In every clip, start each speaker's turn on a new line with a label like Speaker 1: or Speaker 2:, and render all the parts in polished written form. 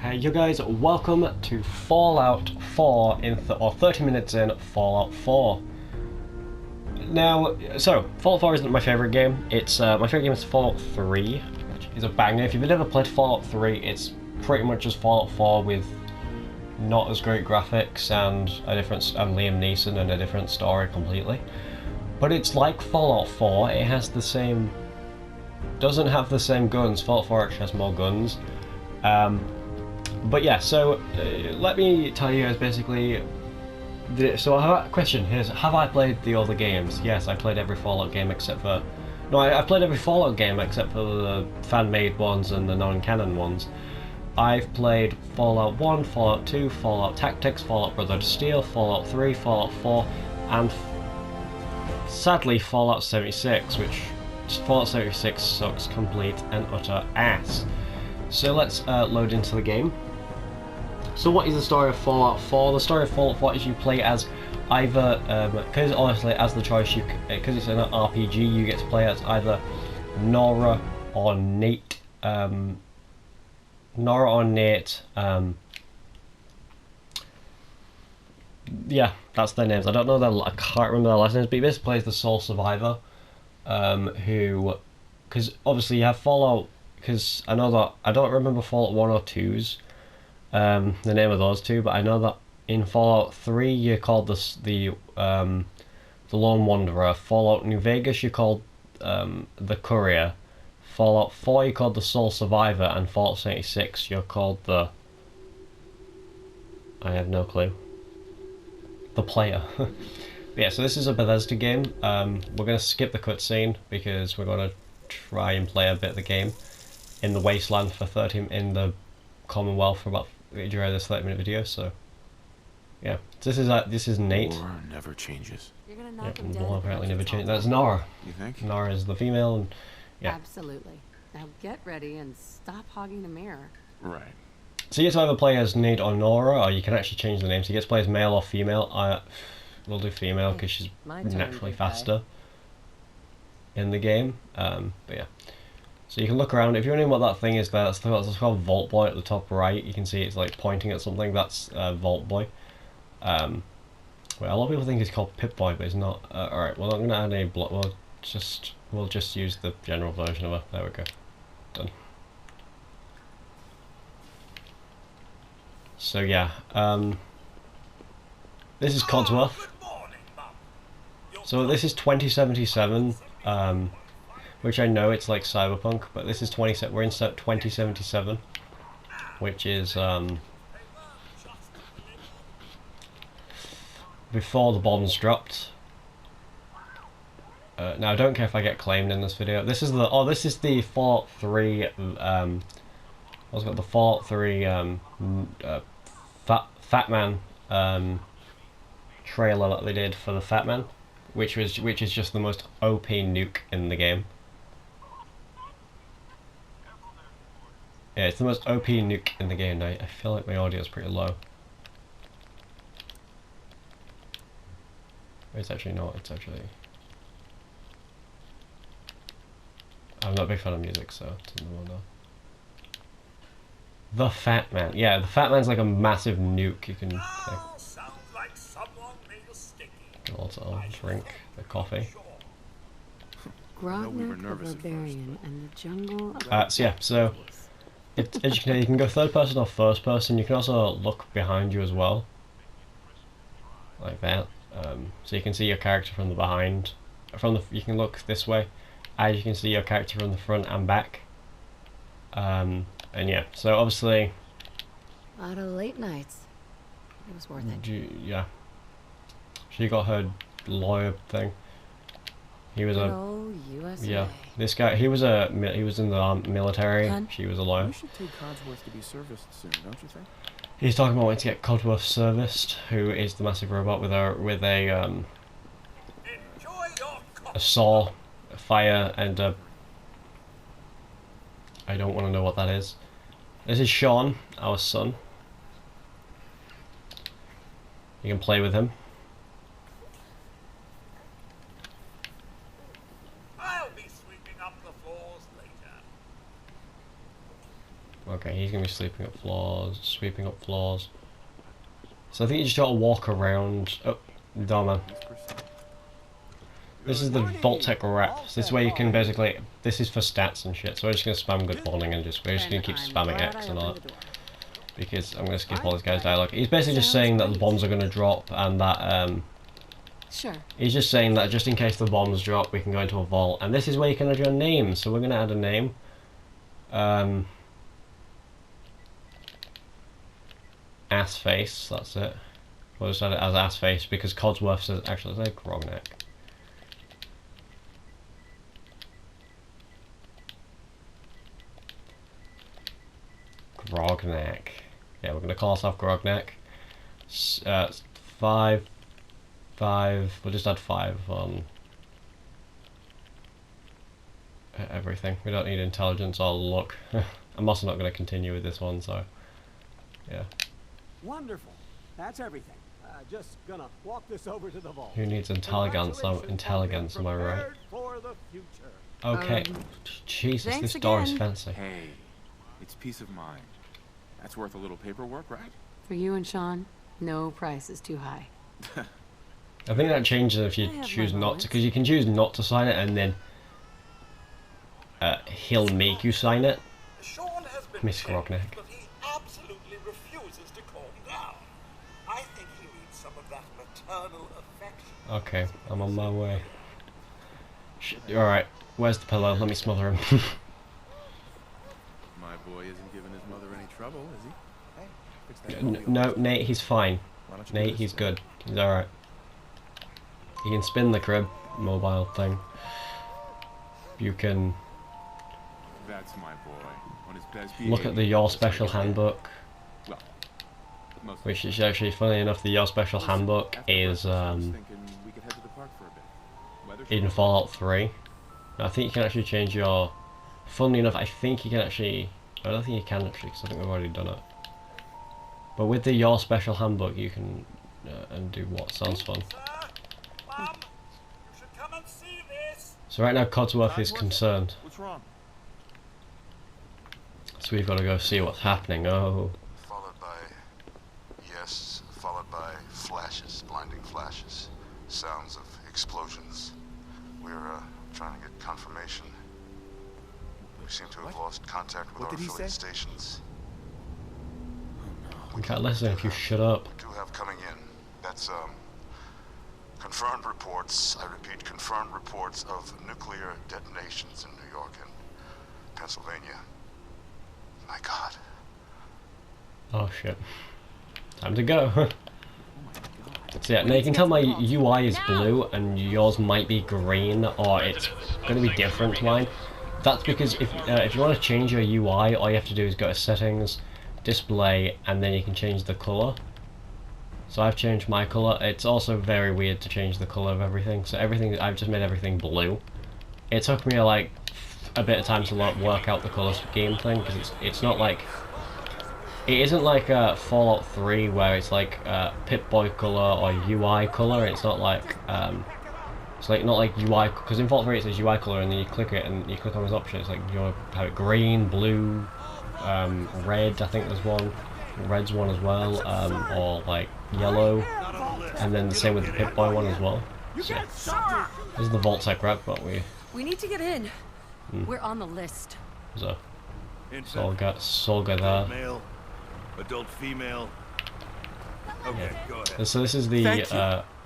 Speaker 1: Hey you guys, welcome to Fallout 4 or 30 minutes in Fallout 4. Now, Fallout 4 isn't my favourite game. It's my favourite game is Fallout 3, which is a banger. If you've never played Fallout 3, it's pretty much just Fallout 4 with not as great graphics and Liam Neeson and a different story completely. But it's like Fallout 4. It has the same, doesn't have the same guns. Fallout 4 actually has more guns. But yeah, let me tell you guys basically. Question is, have I played the other games? Yes, I played every Fallout game except for. No, I played every Fallout game except for the fan-made ones and the non-canon ones. I've played Fallout 1, Fallout 2, Fallout Tactics, Fallout Brotherhood of Steel, Fallout 3, Fallout 4, and sadly Fallout 76, which Fallout 76 sucks complete and utter ass. So let's load into the game. So what is the story of Fallout 4? The story of Fallout 4 is you play as either, because honestly as the choice, because it's an RPG, you get to play as either Nora or Nate. Yeah, that's their names. I don't know I can't remember their last names, but he basically plays the sole survivor, because obviously you have Fallout, because I know that, I don't remember Fallout 1 or 2's, the name of those two, but I know that in Fallout 3 you're called the Lone Wanderer. Fallout New Vegas you're called the Courier. Fallout 4 you're called the Sole Survivor, and Fallout 76 you're called the... I have no clue. The Player. Yeah, so this is a Bethesda game. We're going to skip the cutscene because we're going to try and play a bit of the game in the Wasteland for 30 in the Commonwealth for about during this 30-minute video. So yeah, this is Nate.
Speaker 2: War never changes.
Speaker 3: You're gonna knock him
Speaker 1: Yeah,
Speaker 3: dead.
Speaker 1: war apparently never changes. That's Nora.
Speaker 2: You think?
Speaker 1: Nora is the female, and yeah.
Speaker 3: Absolutely. Now get ready and stop hogging the mirror.
Speaker 2: Right.
Speaker 1: So you get to either play as Nate or Nora, or you can actually change the name. So you get to play as male or female. We'll do female because she's naturally faster in the game. But yeah. So you can look around. If you're wondering what that thing is there, that's called Vault Boy at the top right. You can see it's like pointing at something. That's Vault Boy. Well, a lot of people think it's called Pip Boy, but it's not. Alright, well, I'm going to add a block. We'll just use the general version of her. There we go. Done. So yeah, this is Codsworth. So this is 2077. Which I know it's like Cyberpunk, but this is we're in 2077, which is before the bombs dropped. Now I don't care if I get claimed in this video. This is the Fallout 3 what's it called? The Fallout 3 Fat Man trailer that they did for the Fat Man, which is just the most OP nuke in the game. Yeah, it's the most OP nuke in the game. Now, I feel like my audio is pretty low. It's actually not. It's actually... I'm not a big fan of music, so it doesn't matter. The Fat Man. Yeah, the Fat Man's like a massive nuke. You can...
Speaker 4: Sounds like someone made a sticky.
Speaker 1: Can also drink the coffee.
Speaker 3: Grognak the Barbarian and the Jungle.
Speaker 1: So as you can go third person or first person. You can also look behind you as well, like that. So you can see your character from the behind. You can look this way, as you can see your character from the front and back. And yeah, so obviously.
Speaker 3: A lot of late nights. It was worth it.
Speaker 1: Yeah. She got her lawyer thing. He was
Speaker 3: USA.
Speaker 1: This guy, he was in the military. She was a lawyer.
Speaker 2: We should take Codsworth to be serviced soon, don't you think?
Speaker 1: He's talking about wanting to get Codsworth serviced, who is the massive robot with a saw, a fire, and a... I don't want to know what that is. This is Sean, our son. You can play with him.
Speaker 4: I'll be sweeping up the floors later.
Speaker 1: Okay, he's gonna be sleeping up floors, sweeping up floors. So I think you just gotta walk around. Oh, doorman. This is the Vault-Tec reps. This is where you can basically, this is for stats and shit, so we're just gonna spam good morning and we're just gonna keep spamming X and all that. Because I'm gonna skip all this guy's dialogue. He's basically just saying that the bombs are gonna drop and that,
Speaker 3: Sure.
Speaker 1: he's just saying that just in case the bombs drop, we can go into a vault. And this is where you can add your name, so we're gonna add a name. Assface, that's it. We'll just add it as Assface because Codsworth says, actually, let's say Grogneck. Grogneck. Yeah, we're going to call ourselves Grogneck. 5. We'll just add 5 on everything. We don't need intelligence or luck. I'm also not going to continue with this one, so yeah.
Speaker 5: Wonderful. That's everything. Just gonna walk this over to the vault.
Speaker 1: Who needs intelligence? Intelligence, am I right?
Speaker 5: For the future.
Speaker 1: Okay. Jesus,
Speaker 3: thanks
Speaker 1: this door is
Speaker 3: again.
Speaker 1: fancy.
Speaker 2: Hey, it's peace of mind. That's worth a little paperwork, right?
Speaker 3: For you and Sean, no price is too high.
Speaker 1: I think that changes if
Speaker 3: I
Speaker 1: you
Speaker 3: have
Speaker 1: choose
Speaker 3: my
Speaker 1: not to,
Speaker 3: moments.
Speaker 1: because you can choose not to sign it and then he'll make you sign it.
Speaker 4: Sean has been
Speaker 1: Miss
Speaker 4: checked,
Speaker 1: Grogneck.
Speaker 4: but he absolutely refuses to calm down. I think he needs some of that maternal affection.
Speaker 1: Okay, I'm on my way. Alright, where's the pillow? Let me smother him.
Speaker 2: My boy isn't giving his mother any trouble, is he? Hey, fix that
Speaker 1: No, Nate, he's fine.
Speaker 2: Why don't you
Speaker 1: Nate,
Speaker 2: do
Speaker 1: he's
Speaker 2: this
Speaker 1: good. He's alright. You can spin the crib mobile thing. You can
Speaker 2: That's my boy. On his best
Speaker 1: look at the
Speaker 2: behavior.
Speaker 1: Your Special Handbook,
Speaker 2: Well, most
Speaker 1: which is actually, funny enough, the Your Special Handbook
Speaker 2: After
Speaker 1: is
Speaker 2: breakfast, I was thinking we could head to the park for a bit. Weather
Speaker 1: in
Speaker 2: should-
Speaker 1: Fallout 3. I think you can actually change your... Funnily enough, I think you can actually... I don't think you can actually, because I think we've already done it. But with the Your Special Handbook, you can undo what sounds fun.
Speaker 4: Sir, Mum, you should come and see this.
Speaker 1: So right now, Codsworth is concerned.
Speaker 2: What's wrong?
Speaker 1: So we've got to go see what's happening. Oh.
Speaker 6: Followed by, yes, followed by flashes, blinding flashes, sounds of explosions. We're trying to get confirmation. We seem to have lost contact with
Speaker 2: What
Speaker 6: our
Speaker 2: did he
Speaker 6: affiliate
Speaker 2: say?
Speaker 6: stations.
Speaker 1: We can't listen if you shut up.
Speaker 6: Do have coming in. That's confirmed reports. I repeat, confirmed reports of nuclear detonations in New York and Pennsylvania. My God.
Speaker 1: Oh shit. Time to go. So yeah, now you can tell my UI is blue and yours might be green, or it's going to be different to mine. That's because if you want to change your UI, all you have to do is go to settings, display, and then you can change the colour. So I've changed my colour. It's also very weird to change the colour of everything, so everything, I've just made everything blue. It took me like a bit of time to work out the colour scheme thing, because it's not like... It isn't like Fallout 3 where it's like Pip-Boy colour or UI colour. It's not like it's like not like UI, because in Fallout 3 it says UI colour and then you click it and you click on this option. It's like you want to have it green, blue, red. I think there's one. Red's one as well, or like yellow, and then the same with the Pip-Boy one as well. So, this is the Vault-Tec rep, but
Speaker 3: We need to get in. We're on the list.
Speaker 1: so Solga there.
Speaker 7: Male, adult female. Okay, go ahead.
Speaker 1: So this is the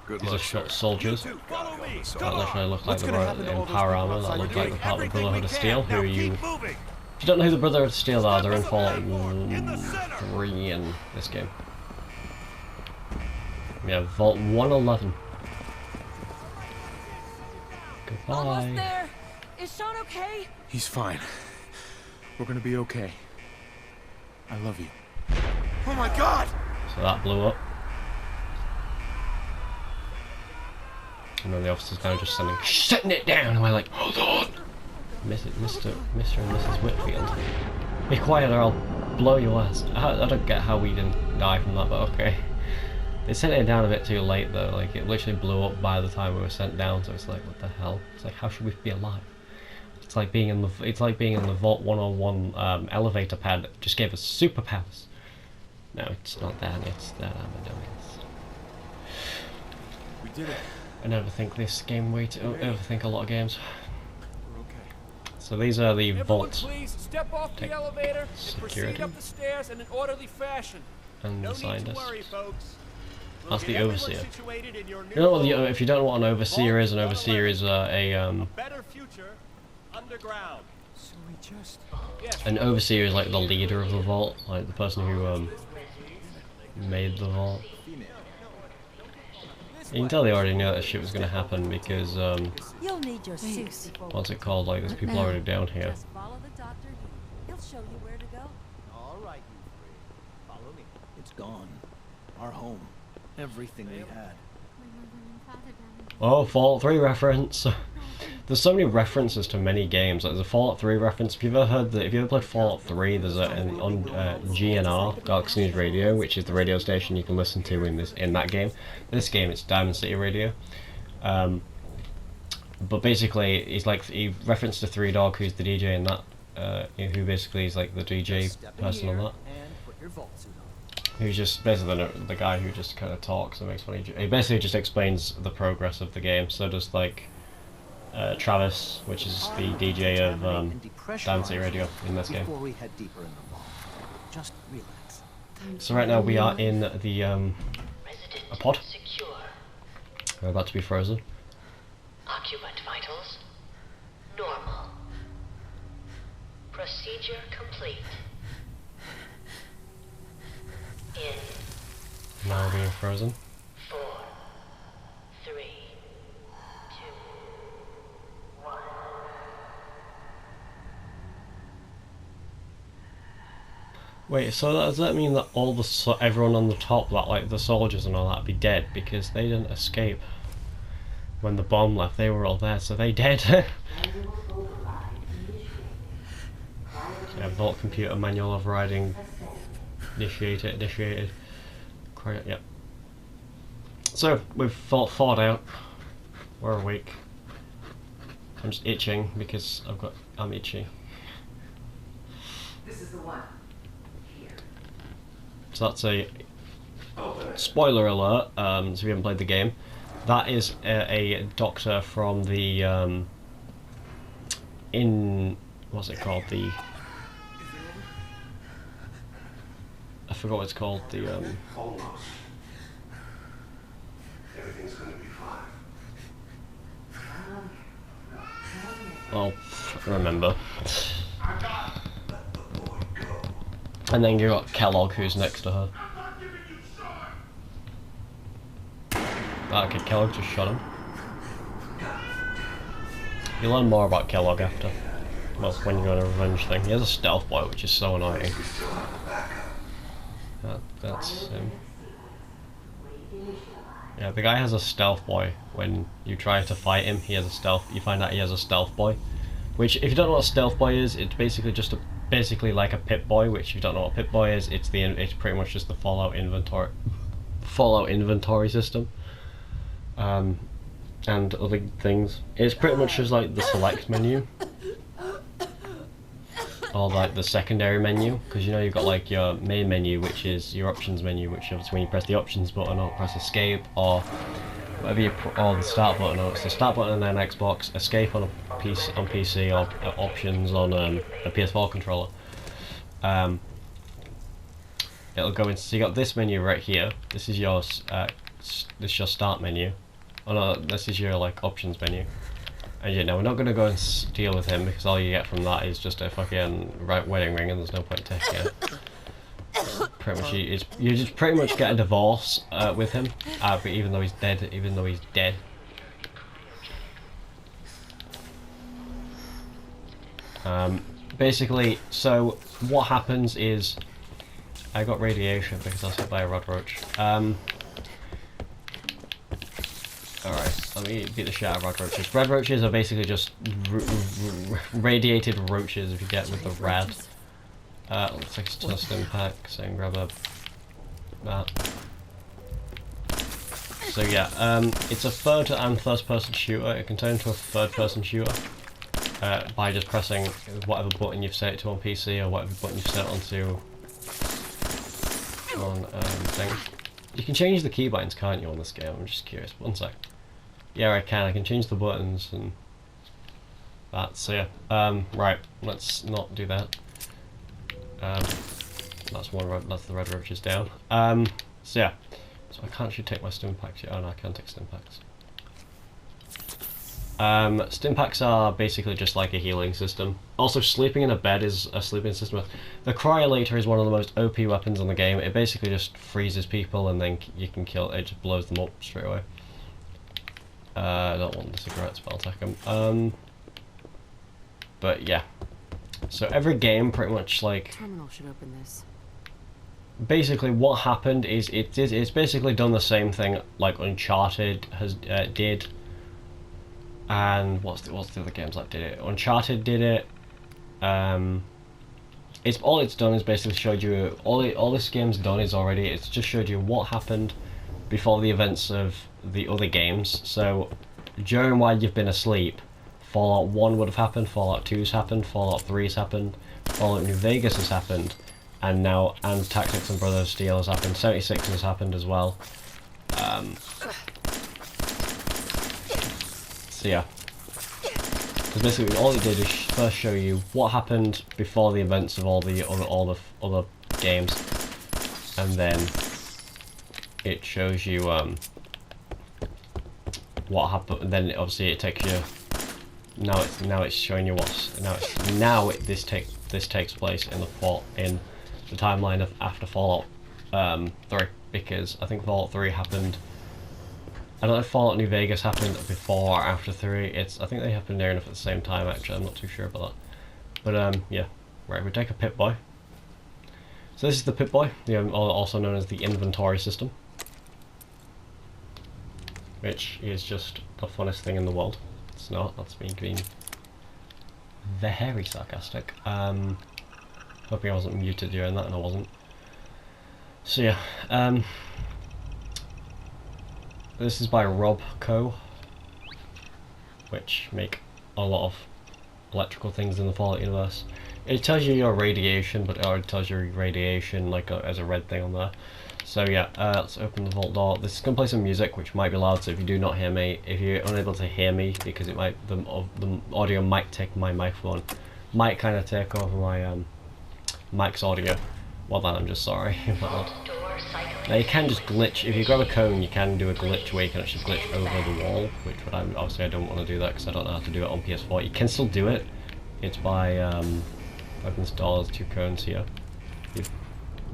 Speaker 7: Good
Speaker 1: these are
Speaker 7: luck,
Speaker 1: shot
Speaker 7: sir.
Speaker 1: soldiers.
Speaker 7: Follow me.
Speaker 1: That literally look like
Speaker 5: What's
Speaker 1: the
Speaker 5: gonna
Speaker 1: bro
Speaker 5: happen to all
Speaker 1: in
Speaker 5: those
Speaker 1: power
Speaker 5: people
Speaker 1: armor. That
Speaker 5: outside
Speaker 1: look
Speaker 5: the
Speaker 1: like
Speaker 5: gate?
Speaker 1: the part of the
Speaker 7: Everything
Speaker 1: Brotherhood
Speaker 7: we
Speaker 1: of
Speaker 7: can.
Speaker 1: Steel. Who
Speaker 7: Now
Speaker 1: are you?
Speaker 7: keep moving.
Speaker 1: If you don't know who the Brotherhood of Steel are, they're in Fallout
Speaker 7: In the center.
Speaker 1: 3 in this game. Yeah, Vault 111.
Speaker 3: Almost
Speaker 1: Goodbye.
Speaker 3: there. Is Sean okay?
Speaker 2: He's fine. We're gonna be okay. I love you.
Speaker 7: Oh my God!
Speaker 1: So that blew up. And then the officer's kind of just setting it down, and we're like, hold on! Mr. and Mrs. Whitfield. Be quiet or I'll blow your ass. I don't get how we didn't die from that, but okay. They sent it down a bit too late though, like it literally blew up by the time we were sent down, so it's like, what the hell? It's like, how should we be alive? It's like being in the Vault 101 elevator pad. That just gave us superpowers. No, it's not that. It's that
Speaker 2: We did it.
Speaker 1: I never think this game way to overthink a lot of games.
Speaker 2: We're okay.
Speaker 1: So these are the
Speaker 5: Everyone,
Speaker 1: vault
Speaker 5: please step off the
Speaker 1: Tech
Speaker 5: elevator and
Speaker 1: security.
Speaker 5: proceed up the stairs in an orderly fashion.
Speaker 1: and
Speaker 5: No
Speaker 1: the
Speaker 5: need to
Speaker 1: scientist.
Speaker 5: worry, folks. We'll
Speaker 1: That's
Speaker 5: get
Speaker 1: the
Speaker 5: everyone
Speaker 1: overseer.
Speaker 5: situated in your new
Speaker 1: You know what?
Speaker 5: home.
Speaker 1: If you don't know what an overseer is
Speaker 5: A better future underground.
Speaker 2: So we just...
Speaker 5: Yes.
Speaker 1: an overseer is like the leader of the vault, like the person who made the vault. You can tell they already knew that shit was gonna happen because
Speaker 8: You'll need your suit before
Speaker 1: what's it called? Like there's people already down here.
Speaker 8: Just follow the doctor here. He'll show you where to go.
Speaker 9: All right, you three. Follow me. It's gone. Our home. Everything we had.
Speaker 1: Oh, Fallout 3 reference. There's so many references to many games. Like there's a Fallout 3 reference. If you've ever heard that, if you ever played Fallout 3, there's on GNR, Galaxy News Radio, which is the radio station you can listen to in that game. This game, it's Diamond City Radio. But basically, he referenced to Three Dog, who's the DJ in that, who basically is like the DJ person on that.
Speaker 9: And put your vault suit on.
Speaker 1: Who's just basically the guy who just kind of talks and makes funny. He basically just explains the progress of the game. So does like Travis, which is the DJ of Diamond City Radio in this game.
Speaker 9: Before we head deeper in the vault. Just relax.
Speaker 1: So right now we are in the a pod.
Speaker 10: Secure.
Speaker 1: We're about to be frozen.
Speaker 10: Occupant vitals normal. Procedure complete. In
Speaker 1: Now we're being frozen.
Speaker 10: 4, 3, 2, 1.
Speaker 1: Wait, so does that mean that all the everyone on the top, that like the soldiers and all that, be dead because they didn't escape when the bomb left? They were all there, so they dead. Yeah, Vault computer manual overriding. Initiated. Quiet, yep. So, we've thawed out. We're awake. I'm just itching because I'm itchy.
Speaker 11: This is the one. Here.
Speaker 1: So that's a spoiler alert, so if you haven't played the game. That is a doctor from the, what's it called, I forgot what it's called,
Speaker 6: Almost. Everything's gonna be fine.
Speaker 1: Well, I remember. And then you got Kellogg, who's next to her. Okay, Kellogg just shot him. You'll learn more about Kellogg after. Well, when you're on a revenge thing. He has a stealth boy, which is so annoying. That's him. Yeah, the guy has a stealth boy. When you try to fight him, he has a stealth. You find out he has a stealth boy. Which, if you don't know what a stealth boy is, it's basically just basically like a Pip Boy. Which, if you don't know what Pip Boy is, it's pretty much just the Fallout inventory system. And other things. It's pretty much just like the select menu. Or like the secondary menu, because you know you've got like your main menu, which is your options menu, which is when you press the options button or press escape or whatever or the start button, or it's the start button and then Xbox, escape on a PC or options on a PS4 controller. It'll go into, so you got this menu right here. This is your start menu. Oh no, this is your like options menu. And yeah, no, we're not going to go and deal with him because all you get from that is just a fucking wedding ring and there's no point taking it. Pretty much, you just pretty much get a divorce with him, but even though he's dead, basically, so what happens is, I got radiation because I was hit by a rod roach. Alright, let me beat the shit out of rod roaches. Rad roaches are basically just radiated roaches if you get with the rad. Looks like it's tungsten pack, so I can grab that. So yeah, it's a third and first person shooter. It can turn into a third person shooter. by just pressing whatever button you've set it to on PC or whatever button you've set it onto on thing. You can change the keybinds, can't you, on this game? I'm just curious. One sec. Yeah, I can. I can change the buttons and that. So yeah. Right. Let's not do that. That's one. That's the red roach is down. So yeah. So I can't actually take my stim packs yet. Oh no, I can take stim packs. Stim packs are basically just like a healing system. Also, sleeping in a bed is a sleeping system. The Cryolator is one of the most OP weapons in the game. It basically just freezes people and then you can kill. It just blows them up straight away. I don't want the cigarettes, but I'll take them. But yeah. So every game, pretty much like.
Speaker 3: Terminal should open this.
Speaker 1: Basically, what happened is it's basically done the same thing like Uncharted has did. And what's the other games that did it? Uncharted did it. It's all it's done is basically showed you all this game's done is already. It's just showed you what happened before the events of the other games. So during while you've been asleep, Fallout 1 would have happened, Fallout 2's happened, Fallout 3's happened, Fallout New Vegas has happened, and now Tactics and Brotherhood of Steel has happened. 76 has happened as well. So yeah, because basically all it did is first show you what happened before the events of all the other games, and then it shows you what happened. And then obviously it takes you. Now it's showing you this takes place in the timeline of after Fallout 3, because I think Fallout 3 happened. I don't know if Fallout New Vegas happened before or after 3. I think they happened near enough at the same time, actually. I'm not too sure about that. But yeah. Right, we take a Pip-Boy. So this is the Pip-Boy, also known as the inventory system. Which is just the funnest thing in the world. It's not, that's me being very sarcastic. Hoping I wasn't muted during that, and I wasn't. So yeah, this is by Rob Co., which make a lot of electrical things in the Fallout universe. It tells you your radiation, but it already tells you radiation like as a red thing on there. So yeah, let's open the vault door. This is going to play some music, which might be loud, so if you do not hear me, if you're unable to hear me, because it might, the audio might take my microphone, might kind of take over my mic's audio. Well then, I'm just sorry about that. Now you can just glitch, if you grab a cone you can do a glitch where you can actually glitch over the wall, which obviously I don't want to do that because I don't know how to do it on PS4. You can still do it, it's by opens doors, 2 cones here. You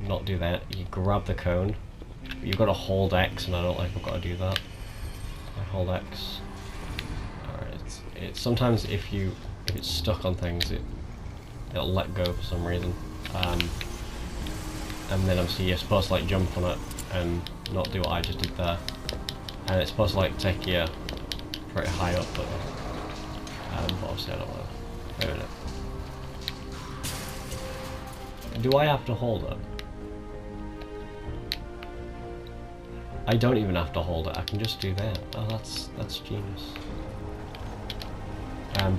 Speaker 1: not do that, you grab the cone, but you've got to hold X, and I don't like I've got to do that. I hold X. Alright, it's sometimes if it's stuck on things it'll let go for some reason. And then obviously you're supposed to like jump on it and not do what I just did there. And it's supposed to like take you pretty high up, but obviously I don't know. Wait a minute. Do I have to hold it? I don't even have to hold it, I can just do that. Oh, that's genius.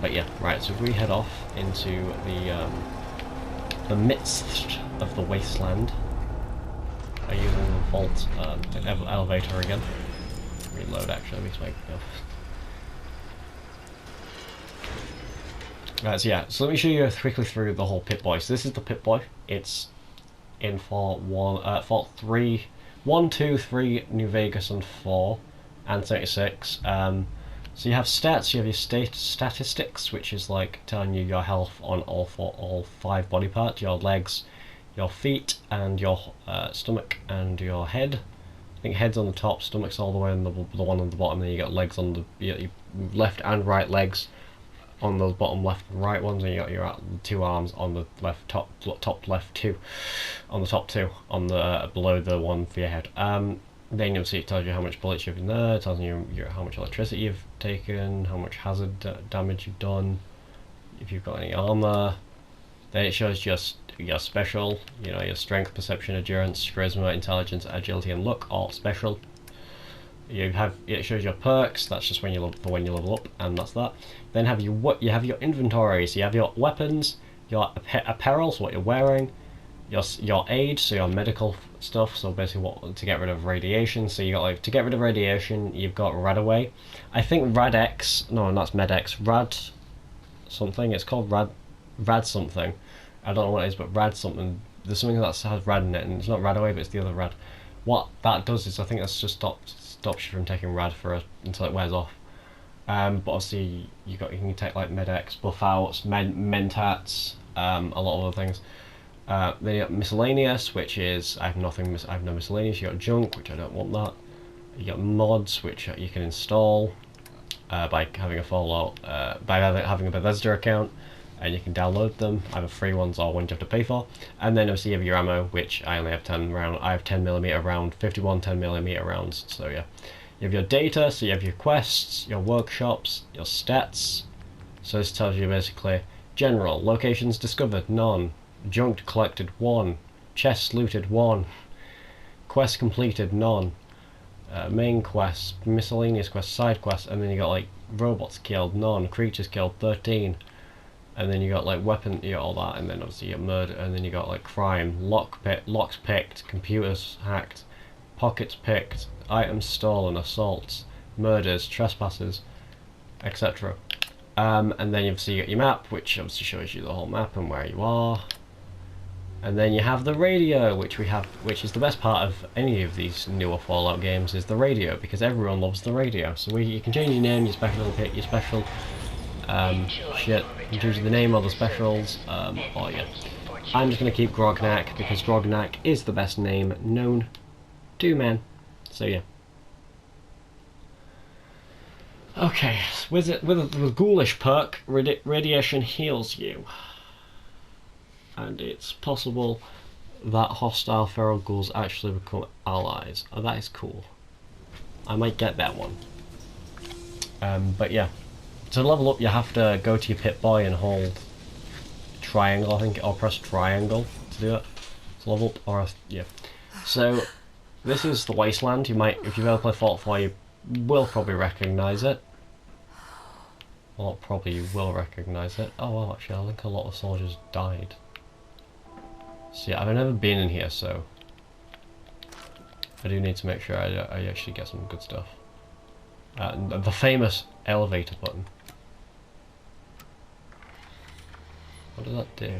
Speaker 1: But yeah, right, so if we head off into the midst of the wasteland by using the vault elevator again. Reload actually, makes my go. Right, so yeah, so let me show you quickly through the whole Pip-Boy. So this is the Pip-Boy. It's in Fallout 3, 1, 2, 3, New Vegas, and 4, and 36. So you have stats, you have your statistics, which is like telling you your health on all 5 body parts, your legs, your feet, and your stomach, and your head. I think head's on the top, stomach's all the way on the one on the bottom, then you got legs on the left and right legs on the bottom left and right ones, and you got your 2 arms on the left top left 2, on the top 2, on the below the one for your head. Then you'll see it tells you how much bullets you've in there, it tells you how much electricity you've taken, how much hazard damage you've done, if you've got any armor. Then it shows just your special, your strength, perception, endurance, charisma, intelligence, agility, and luck, all special. it shows your perks. That's just when you level up, and that's that. Then you have your inventory. So you have your weapons, your apparel, so what you're wearing, your aid, so your medical stuff. So basically, what to get rid of radiation. So you got like to get rid of radiation. You've got Radaway. I think Radex. No, that's Medex. Rad something. It's called Rad something. I don't know what it is, but Rad something. There's something that has Rad in it, and it's not Radaway, but it's the other Rad. What that does is, I think that's just stops you from taking Rad until it wears off. But obviously you can take like Medex, buff outs, Mentats, a lot of other things. Then you got miscellaneous, which is I have no miscellaneous. You got junk, which I don't want that. You got mods, which you can install by having a Fallout, by having a Bethesda account, and you can download them, either free ones or ones you have to pay for. And then obviously you have your ammo, which I only have 10 round. I have 10mm round, 51 10mm rounds. So yeah, you have your data. So you have your quests, your workshops, your stats. So this tells you basically general locations discovered, none. Junk collected, 1. Chests looted, 1. Quest completed, none. Main quests, miscellaneous quests, side quests, and then you got like robots killed, none. Creatures killed, 13. And then you got like weapon, you got all that, and then obviously you got murder, and then you got like crime, locks picked, computers hacked, pockets picked, items stolen, assaults, murders, trespasses, etc. And then obviously you got your map, which obviously shows you the whole map and where you are. And then you have the radio, which is the best part of any of these newer Fallout games, is the radio, because everyone loves the radio. So you can change your name, your special pick, your special shit, you can change the name of the specials, or yeah. I'm just going to keep Grognak, because Grognak is the best name known to man. So yeah. Okay, with ghoulish perk, radiation heals you. And it's possible that hostile feral ghouls actually become allies. Oh, that is cool. I might get that one. But yeah. To level up, you have to go to your Pip-Boy and hold triangle, I think, or press triangle to do it. To level up, or yeah. So this is the Wasteland. You might, if you've ever played Fallout 4, you will probably recognise it. Well, probably you will recognise it. Oh well, actually, I think a lot of soldiers died. So yeah, I've never been in here, so I do need to make sure I actually get some good stuff. The famous elevator button. What does that do?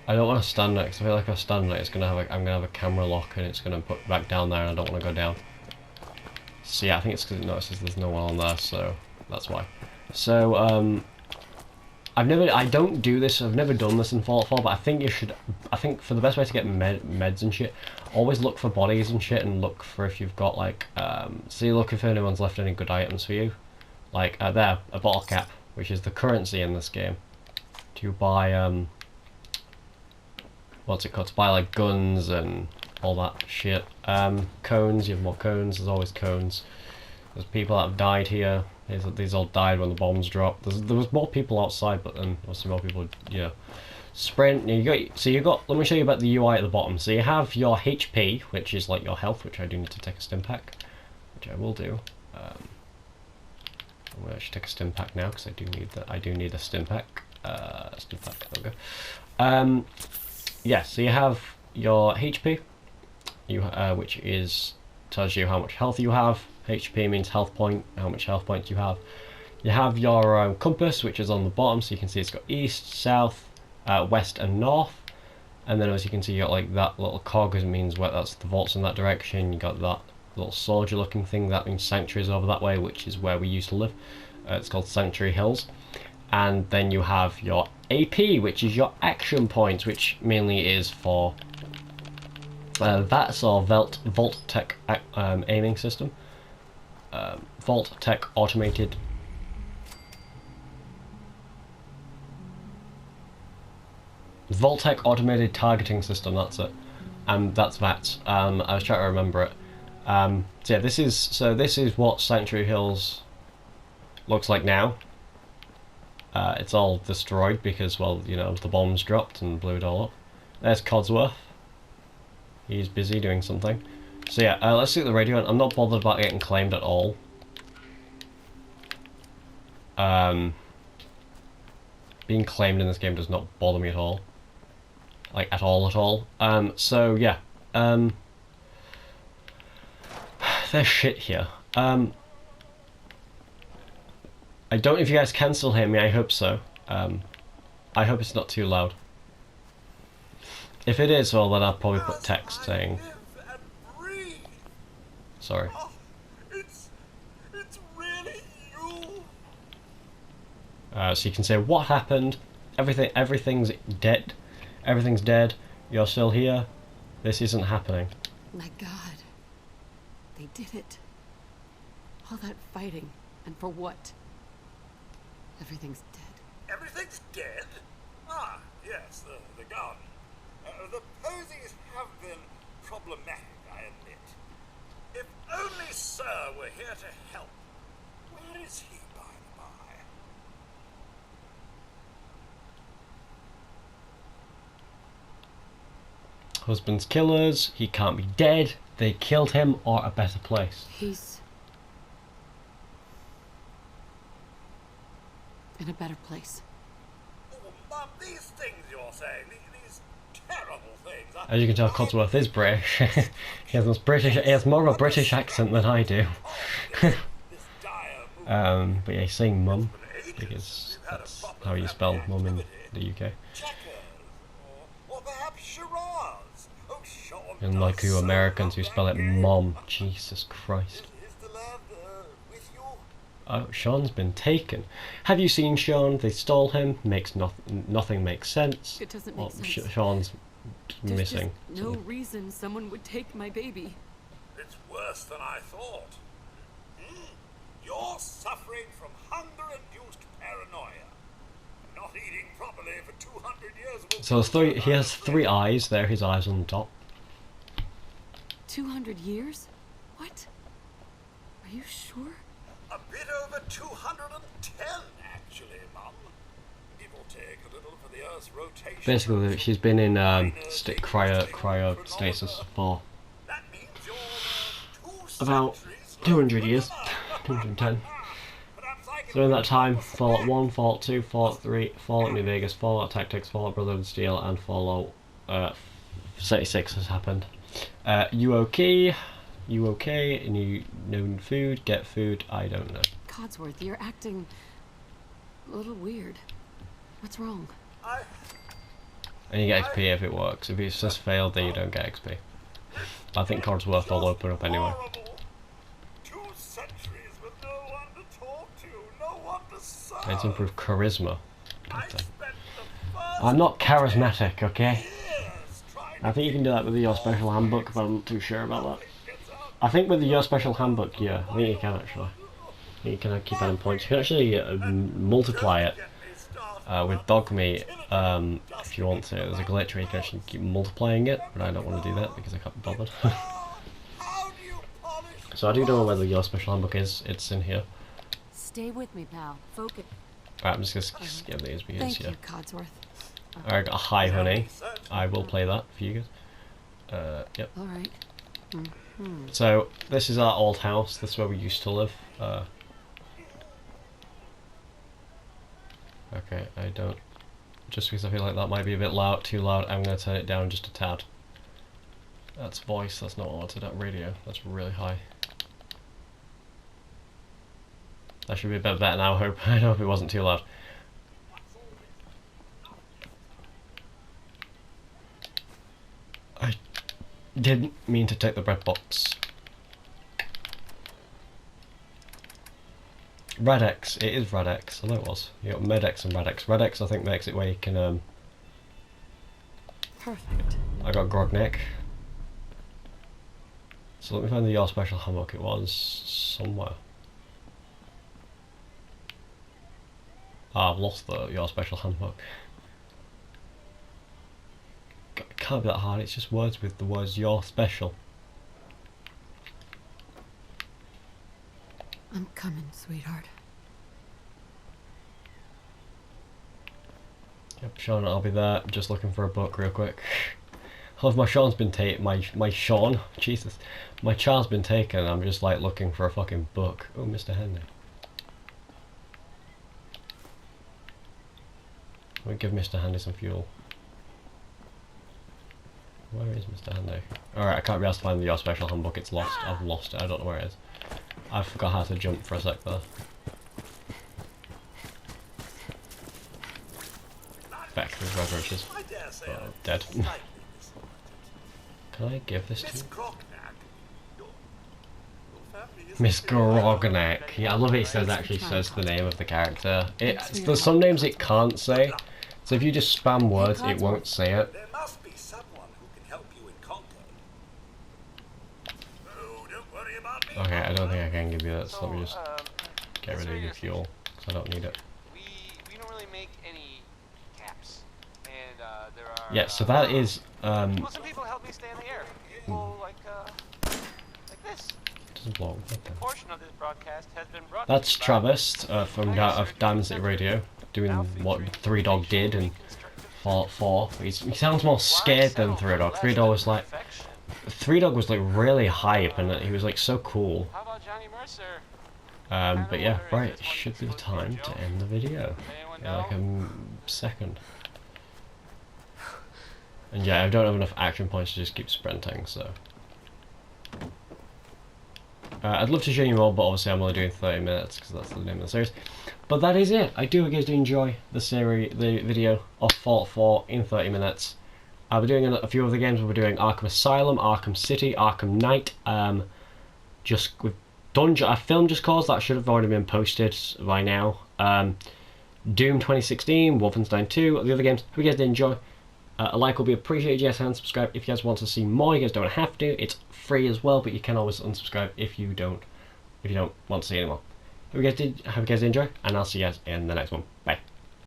Speaker 1: I don't want to stand there because I feel like if I stand there, I'm gonna have a camera lock and it's gonna put back down there, and I don't want to go down. So yeah, I think it's because it notices there's no one on there, so that's why. So I don't do this. I've never done this in Fallout 4, but I think you should. I think for the best way to get meds and shit, always look for bodies and shit, and look for if you've got like see, look if anyone's left any good items for you, like there, a bottle cap, which is the currency in this game, to buy what's it called? To buy like guns and all that shit. Cones. You have more cones. There's always cones. There's people that have died here. These all died when the bombs dropped. There was more people outside, but then obviously more people, you know, sprint. You got. Let me show you about the UI at the bottom. So you have your HP, which is like your health, which I do need to take a stim pack, which I will do. I'm gonna actually take a stim pack now because I do need that. I do need a stim pack. Stim pack. There we go. Yeah. So you have your HP, which is tells you how much health you have. HP means health point, how much health points you have. You have your compass, which is on the bottom, so you can see it's got east, south, west and north. And then as you can see, you got like that little cog, it means that's the vaults in that direction. You got that little soldier looking thing, that means sanctuaries over that way, which is where we used to live. It's called Sanctuary Hills. And then you have your AP, which is your action points, which mainly is for VATS or Vault Tech aiming system. Vault Tech automated targeting system, that's it. That's VATS. I was trying to remember it. So yeah, this is what Sanctuary Hills looks like now. It's all destroyed because, well, you know, the bombs dropped and blew it all up. There's Codsworth. He's busy doing something. So yeah, let's see the radio. I'm not bothered about getting claimed at all. Being claimed in this game does not bother me at all. Like, at all. So yeah. There's shit here. I don't know if you guys can still hear me, I hope so. I hope it's not too loud. If it is, well then I'll probably put text saying... Sorry.
Speaker 4: Oh, it's really you.
Speaker 1: So you can say, what happened? Everything's dead. Everything's dead. You're still here. This isn't happening.
Speaker 3: My God. They did it. All that fighting. And for what? Everything's dead.
Speaker 4: Everything's dead? Ah, yes, the garden. The posies have been problematic, I admit. If only Sir were here to help. Where is he, by the by?
Speaker 1: Husband's killers. He can't be dead. They killed him or a better place.
Speaker 3: He's... in a better place.
Speaker 4: Oh, Mum, these things you're saying, these terrible things.
Speaker 1: As you can tell, Codsworth is British. He has more of a British accent than I do. But yeah, he's saying mum because that's how you spell mum in the UK.
Speaker 4: Or perhaps charades. Oh, Sean,
Speaker 1: And like you Americans who spell it mom. Jesus Christ.
Speaker 4: is the lad with you?
Speaker 1: Oh, Sean's been taken. Have you seen Sean? They stole him. Makes nothing makes sense.
Speaker 3: It doesn't make sense.
Speaker 1: Sean's
Speaker 3: There's
Speaker 1: missing.
Speaker 3: just no reason someone would take my baby.
Speaker 4: It's worse than I thought. You're suffering from hunger-induced paranoia. Not eating properly for 200 years will...
Speaker 1: So he has 3 eyes there. His eyes on the top.
Speaker 3: 200 years? What? Are you sure?
Speaker 4: A bit over 210, actually, Mum. Give or take a little for the Earth's rotation.
Speaker 1: Basically, she's been in cryostasis for about 200 years. 210. So in that time, Fallout 1, Fallout 2, Fallout 3, Fallout New Vegas, Fallout Tactics, Fallout Brotherhood of Steel, and Fallout 76 has happened. You okay? You okay? And you know food? Get food? I don't know.
Speaker 3: Codsworth, you're acting a little weird. What's wrong?
Speaker 1: And you get XP if it works. If it's just failed, then you don't get XP. I think Codsworth will open up anyway.
Speaker 4: 2 centuries with no one to talk to, no one to serve.
Speaker 1: It's improved charisma. I'm not charismatic, okay? I think you can do that with your special handbook, but I'm not too sure about that. I think with your special handbook, yeah, I think you can actually. You can keep adding points. You can actually multiply it with dog meat if you want to. There's a glitch where you can actually keep multiplying it, but I don't want to do that because I can't be bothered. So I do know whether your special handbook is. It's in here.
Speaker 3: Stay with me, pal. Focus.
Speaker 1: Right, I'm just going to skip these because,
Speaker 3: Thank
Speaker 1: yeah.
Speaker 3: you, Codsworth.
Speaker 1: I got a hi, honey. I will play that for you guys. Yep.
Speaker 3: Alright.
Speaker 1: So, this is our old house. This is where we used to live. Okay, I don't... Just because I feel like that might be a bit loud, too loud, I'm going to turn it down just a tad. That's voice, that's not what I wanted at radio. That's really high. That should be a bit better now, I hope. I hope it wasn't too loud. I didn't mean to take the bread box. Radex, it is Radex, I know it was. You got Medex and Radex. Radex I think makes it where you can
Speaker 3: Perfect.
Speaker 1: I got Grognek. So let me find the Your Special Handbook. It was somewhere. Ah, I've lost the Your Special Handbook. It can't be that hard, it's just words with the words Your Special.
Speaker 3: I'm coming, sweetheart.
Speaker 1: Yep, Sean, I'll be there. Just looking for a book real quick. Oh, my Sean's been taken. My Sean, Jesus, my child's been taken. I'm just like looking for a fucking book. Oh, Mr. Henry. We'll give Mr. Handy some fuel. Where is Mr. Handy? Alright, I can't be asked to find your special handbook. It's lost. I've lost it. I don't know where it is. I forgot how to jump for a sec there. Back with roaches. Oh, dead. Can I give this to Miss Grognak? Yeah, I love it. It says actually says the name of the character. There's some names it can't say. So if you just spam words, it won't say it.
Speaker 4: There must be someone who can help you in Concord. Oh, don't worry about me.
Speaker 1: Okay, I don't think I can give you that, so let me just get rid of your fuel, because I don't need it.
Speaker 12: We don't really make any caps, and there are...
Speaker 1: Yeah, so that is...
Speaker 12: well, some people help me stay in the air. People like this.
Speaker 1: Doesn't blow.
Speaker 12: A portion of this broadcast has been brought
Speaker 1: That's Travis from Diamond City Radio, doing what Three Dog did in Fallout 4. He sounds more scared than Three Dog. Three Dog was like really hype, and he was like so cool.
Speaker 12: How about Johnny Mercer?
Speaker 1: But yeah, right, it should be the time to end the video. In like a second. And yeah, I don't have enough action points to just keep sprinting, so... I'd love to show you more, but obviously I'm only doing 30 minutes because that's the name of the series. But that is it. I do hope you guys do enjoy the video of Fallout 4 in 30 minutes. I'll be doing a few other games. We'll be doing Arkham Asylum, Arkham City, Arkham Knight. Just with Dungeon, a film just caused that should have already been posted by now. Doom 2016, Wolfenstein 2, the other games. Hope you guys did enjoy. A like will be appreciated, yes, and subscribe if you guys want to see more. You guys don't have to. It's free as well, but you can always unsubscribe if you don't want to see anymore. Hope you guys did enjoy, and I'll see you guys in the next one. Bye.